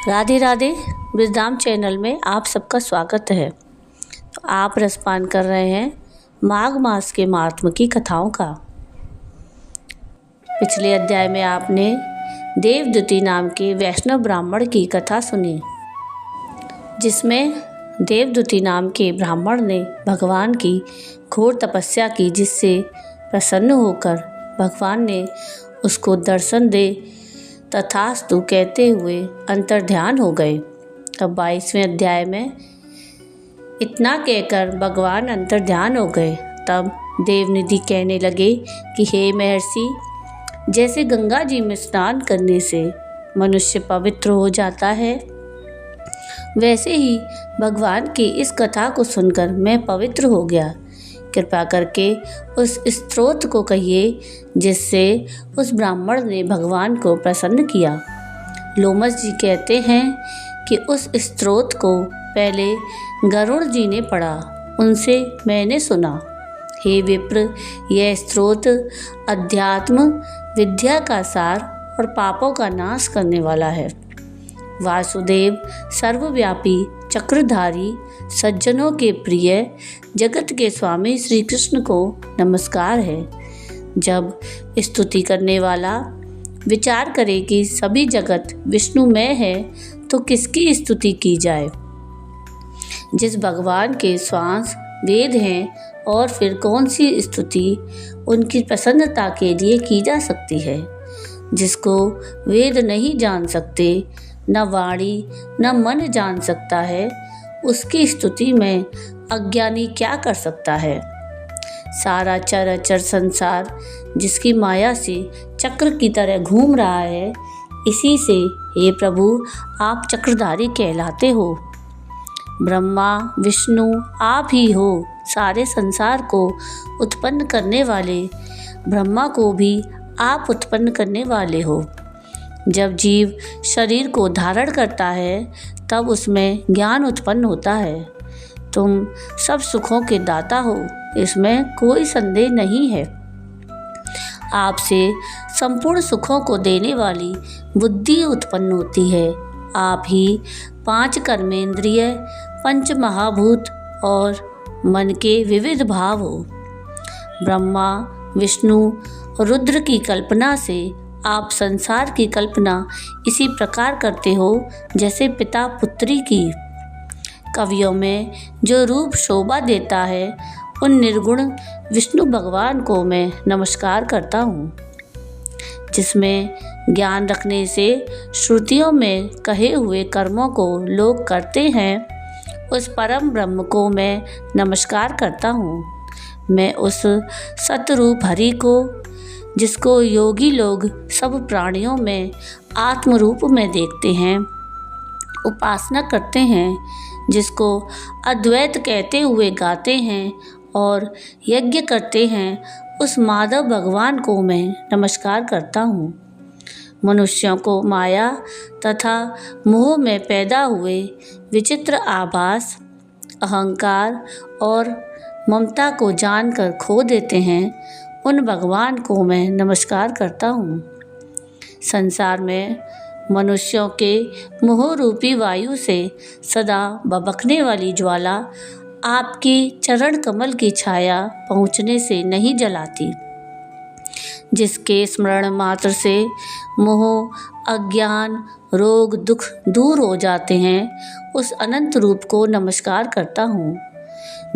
Radhe Radhe. Wisdom channel में आप सबका स्वागत है। तो आप रसपान कर रहे हैं माघ मास के महात्म की कथाओं का। पिछले अध्याय में आपने देवदूती नाम के वैष्णव ब्राह्मण की कथा सुनी, जिसमें देवदूती नाम के ब्राह्मण ने भगवान की घोर तपस्या की, जिससे प्रसन्न होकर भगवान ने उसको दर्शन दे तथास्तु कहते हुए अंतर्ध्यान हो गए। अब 22वें अध्याय में इतना कहकर भगवान अंतर्ध्यान हो गए। तब देवनिधि कहने लगे कि हे महर्षि, जैसे गंगा जी में स्नान करने से मनुष्य पवित्र हो जाता है, वैसे ही भगवान की इस कथा को सुनकर मैं पवित्र हो गया। कृपा करके उस स्तोत्र को कहिए जिससे उस ब्राह्मण ने भगवान को प्रसन्न किया। लोमस जी कहते हैं कि उस स्तोत्र को पहले गरुड़ जी ने पढ़ा, उनसे मैंने सुना। हे विप्र, यह स्तोत्र अध्यात्म विद्या का सार और पापों का नाश करने वाला है। वासुदेव सर्वव्यापी चक्रधारी सज्जनों के प्रिय जगत के स्वामी श्री कृष्ण को नमस्कार है। जब स्तुति करने वाला विचार करे कि सभी जगत विष्णुमय है, तो किसकी स्तुति की जाए। जिस भगवान के श्वास वेद हैं, और फिर कौन सी स्तुति उनकी प्रसन्नता के लिए की जा सकती है। जिसको वेद नहीं जान सकते, न वाणी न मन जान सकता है, उसकी स्तुति में अज्ञानी क्या कर सकता है। सारा चराचर संसार जिसकी माया से चक्र की तरह घूम रहा है, इसी से हे प्रभु आप चक्रधारी कहलाते हो। ब्रह्मा विष्णु आप ही हो। सारे संसार को उत्पन्न करने वाले ब्रह्मा को भी आप उत्पन्न करने वाले हो। जब जीव शरीर को धारण करता है, तब उसमें ज्ञान उत्पन्न होता है। तुम सब सुखों के दाता हो, इसमें कोई संदेह नहीं है। आपसे संपूर्ण सुखों को देने वाली बुद्धि उत्पन्न होती है। आप ही 5 कर्मेंद्रिय, 5 महाभूत और मन के विविध भाव हो। ब्रह्मा विष्णु रुद्र की कल्पना से आप संसार की कल्पना इसी प्रकार करते हो जैसे पिता पुत्री की। कवियों में जो रूप शोभा देता है, उन निर्गुण विष्णु भगवान को मैं नमस्कार करता हूँ। जिसमें ज्ञान रखने से श्रुतियों में कहे हुए कर्मों को लोग करते हैं, उस परम ब्रह्म को मैं नमस्कार करता हूँ। मैं उस सतरूप हरि को, जिसको योगी लोग सब प्राणियों में आत्म रूप में देखते हैं, उपासना करते हैं, जिसको अद्वैत कहते हुए गाते हैं और यज्ञ करते हैं, उस माधव भगवान को मैं नमस्कार करता हूँ। मनुष्यों को माया तथा मोह में पैदा हुए विचित्र आभास, अहंकार और ममता को जानकर खो देते हैं, उन भगवान को मैं नमस्कार करता हूँ। संसार में मनुष्यों के मोह रूपी वायु से सदा भभकने वाली ज्वाला आपकी चरण कमल की छाया पहुँचने से नहीं जलाती। जिसके स्मरण मात्र से मोह, अज्ञान, रोग, दुख दूर हो जाते हैं, उस अनंत रूप को नमस्कार करता हूँ।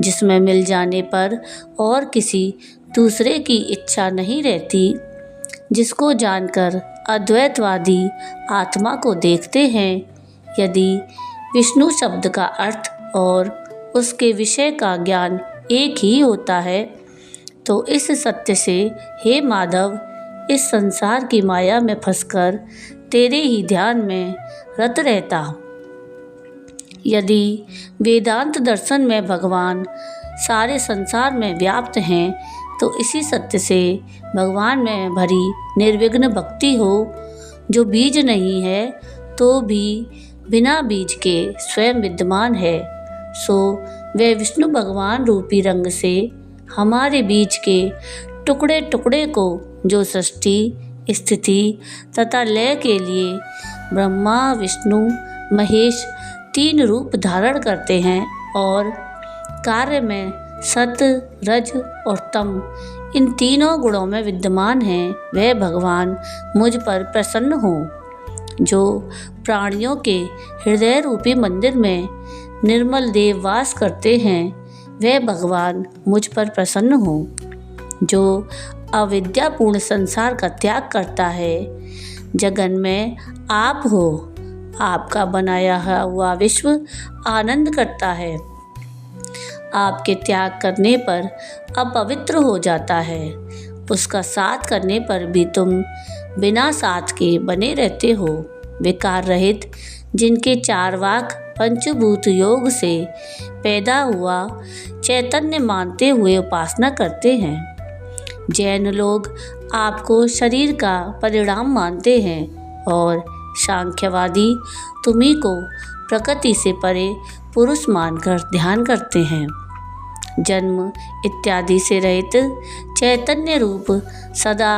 जिसमें मिल जाने पर और किसी दूसरे की इच्छा नहीं रहती, जिसको जानकर अद्वैतवादी आत्मा को देखते हैं। यदि विष्णु शब्द का अर्थ और उसके विषय का ज्ञान एक ही होता है, तो इस सत्य से हे माधव, इस संसार की माया में फंसकर तेरे ही ध्यान में रत रहता। यदि वेदांत दर्शन में भगवान सारे संसार में व्याप्त हैं, तो इसी सत्य से भगवान में भरी निर्विघ्न भक्ति हो। जो बीज नहीं है तो भी बिना बीज के स्वयं विद्यमान है, सो वह विष्णु भगवान रूपी रंग से हमारे बीज के टुकड़े टुकड़े को, जो सृष्टि स्थिति तथा लय के लिए ब्रह्मा विष्णु महेश 3 रूप धारण करते हैं और कार्य में सत, रज और तम इन तीनों गुणों में विद्यमान हैं, वह भगवान मुझ पर प्रसन्न हो। जो प्राणियों के हृदय रूपी मंदिर में निर्मल देव वास करते हैं, वह भगवान मुझ पर प्रसन्न हो। जो अविद्यापूर्ण संसार का त्याग करता है, जगन में आप हो, आपका बनाया हुआ विश्व आनंद करता है। आपके त्याग करने पर अपवित्र हो जाता है, उसका साथ करने पर भी तुम बिना साथ के बने रहते हो। विकार रहित जिनके चारवाक पंचभूत योग से पैदा हुआ चैतन्य मानते हुए उपासना करते हैं। जैन लोग आपको शरीर का परिणाम मानते हैं और सांख्यवादी तुम्ही को प्रकृति से परे पुरुष मानकर ध्यान करते हैं। जन्म इत्यादि से रहित चैतन्य रूप सदा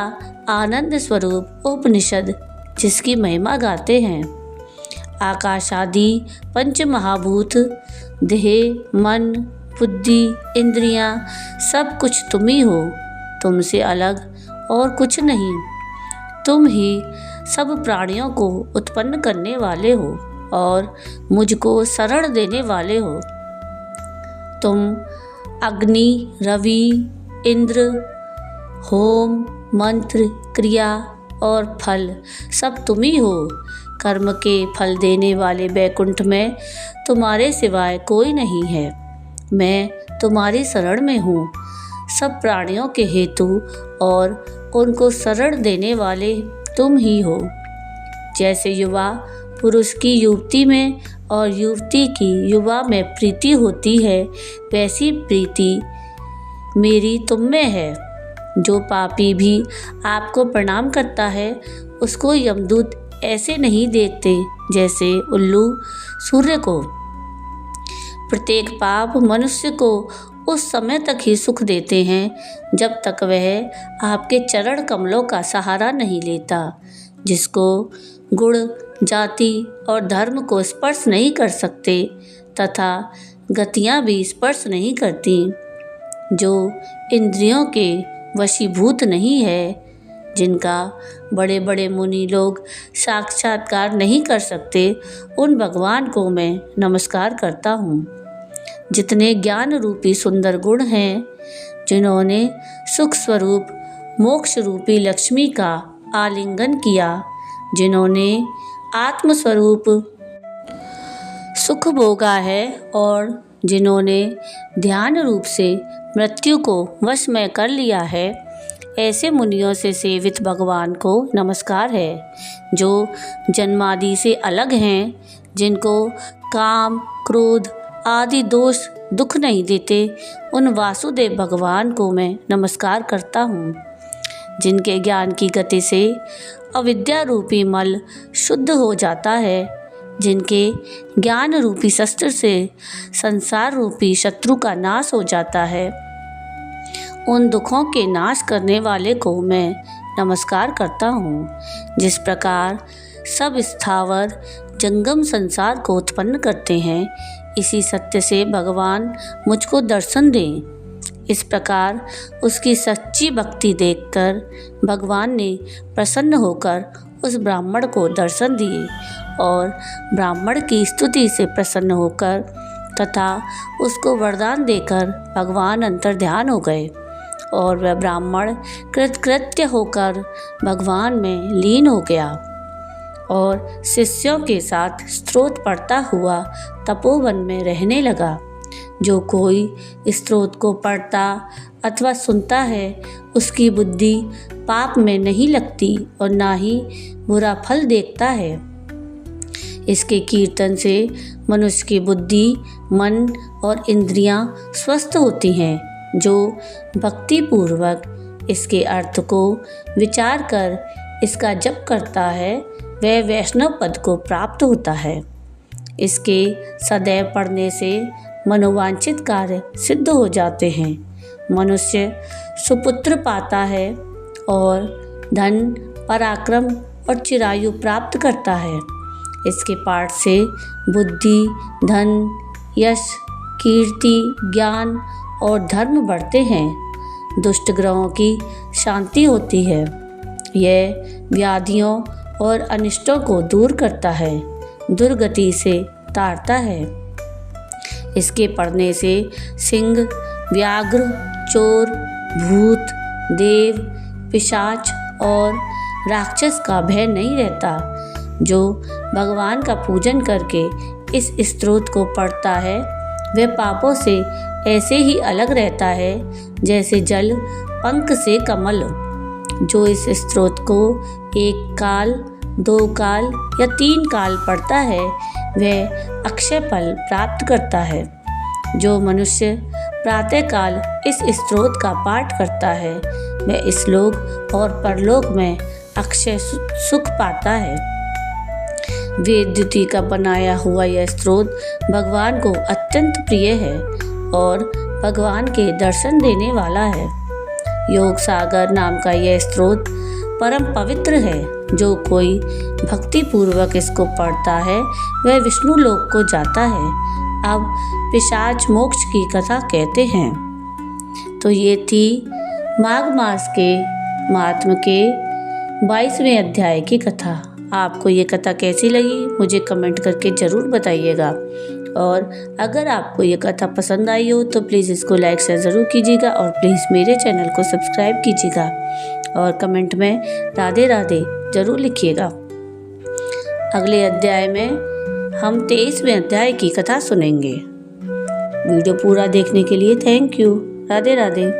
आनंद स्वरूप उपनिषद जिसकी महिमा गाते हैं। आकाश आदि पंच महाभूत, देह, मन, बुद्धि, इंद्रियां सब कुछ तुम ही हो, तुमसे अलग और कुछ नहीं। तुम ही सब प्राणियों को उत्पन्न करने वाले हो और मुझको शरण देने वाले हो। तुम अग्नि, रवि, इंद्र, होम, मंत्र, क्रिया और फल सब तुम ही हो। कर्म के फल देने वाले वैकुंठ में तुम्हारे सिवाय कोई नहीं है। मैं तुम्हारी शरण में हूँ। सब प्राणियों के हेतु और उनको शरण देने वाले तुम ही हो। जैसे युवा पुरुष की युवती में और युवती की युवा में प्रीति होती है, वैसी प्रीति मेरी तुम में है। जो पापी भी आपको प्रणाम करता है, उसको यमदूत ऐसे नहीं देखते जैसे उल्लू सूर्य को। प्रत्येक पाप मनुष्य को उस समय तक ही सुख देते हैं जब तक वह आपके चरण कमलों का सहारा नहीं लेता। जिसको गुण, जाति और धर्म को स्पर्श नहीं कर सकते तथा गतियाँ भी स्पर्श नहीं करती, जो इंद्रियों के वशीभूत नहीं है, जिनका बड़े बड़े मुनि लोग साक्षात्कार नहीं कर सकते, उन भगवान को मैं नमस्कार करता हूँ। जितने ज्ञान रूपी सुंदर गुण हैं, जिन्होंने सुख स्वरूप मोक्ष रूपी लक्ष्मी का आलिंगन किया, जिन्होंने आत्मस्वरूप सुख भोगा है और जिन्होंने ध्यान रूप से मृत्यु को वश में कर लिया है, ऐसे मुनियों से सेवित भगवान को नमस्कार है। जो जन्मादि से अलग हैं, जिनको काम, क्रोध आदि दोष दुख नहीं देते, उन वासुदेव भगवान को मैं नमस्कार करता हूँ। जिनके ज्ञान की गति से अविद्या रूपी मल शुद्ध हो जाता है, जिनके ज्ञान रूपी शस्त्र से संसार रूपी शत्रु का नाश हो जाता है, उन दुखों के नाश करने वाले को मैं नमस्कार करता हूँ। जिस प्रकार सब स्थावर जंगम संसार को उत्पन्न करते हैं, इसी सत्य से भगवान मुझको दर्शन दें। इस प्रकार उसकी सच्ची भक्ति देखकर भगवान ने प्रसन्न होकर उस ब्राह्मण को दर्शन दिए और ब्राह्मण की स्तुति से प्रसन्न होकर तथा उसको वरदान देकर भगवान अंतर्ध्यान हो गए और वह ब्राह्मण कृतकृत्य होकर भगवान में लीन हो गया और शिष्यों के साथ स्रोत पढ़ता हुआ तपोवन में रहने लगा। जो कोई स्रोत को पढ़ता अथवा सुनता है, उसकी बुद्धि पाप में नहीं लगती और ना ही बुरा फल देखता है। इसके कीर्तन से मनुष्य की बुद्धि, मन और इंद्रियां स्वस्थ होती हैं। जो भक्ति पूर्वक इसके अर्थ को विचार कर इसका जप करता है, वह वैष्णव पद को प्राप्त होता है। इसके सदैव पढ़ने से मनोवांछित कार्य सिद्ध हो जाते हैं। मनुष्य सुपुत्र पाता है और धन, पराक्रम और चिरायु प्राप्त करता है। इसके पाठ से बुद्धि, धन, यश, कीर्ति, ज्ञान और धर्म बढ़ते हैं। दुष्ट ग्रहों की शांति होती है। यह व्याधियों और अनिष्टों को दूर करता है, दुर्गति से तारता है। इसके पढ़ने से सिंह, व्याघ्र, चोर, भूत, देव, पिशाच और राक्षस का भय नहीं रहता। जो भगवान का पूजन करके इस स्तोत्र को पढ़ता है वह पापों से ऐसे ही अलग रहता है जैसे जल पंख से कमल। जो इस स्तोत्र को 1 काल, 2 काल या 3 काल पढ़ता है वह अक्षय फल प्राप्त करता है। जो मनुष्य प्रातःकाल इस स्तोत्र का पाठ करता है वह इस लोक और परलोक में अक्षय सुख पाता है। वेदद्युति का बनाया हुआ यह स्तोत्र भगवान को अत्यंत प्रिय है और भगवान के दर्शन देने वाला है। योग सागर नाम का यह स्तोत्र परम पवित्र है। जो कोई भक्ति पूर्वक इसको पढ़ता है वह विष्णु लोक को जाता है। अब पिशाच मोक्ष की कथा कहते हैं। तो ये थी माघ मास के महात्म के 22वें अध्याय की कथा। आपको ये कथा कैसी लगी मुझे कमेंट करके ज़रूर बताइएगा। और अगर आपको ये कथा पसंद आई हो तो प्लीज़ इसको लाइक शेयर ज़रूर कीजिएगा और प्लीज़ मेरे चैनल को सब्सक्राइब कीजिएगा और कमेंट में राधे राधे ज़रूर लिखिएगा। अगले अध्याय में हम 23वें अध्याय की कथा सुनेंगे। वीडियो पूरा देखने के लिए थैंक यू। राधे राधे।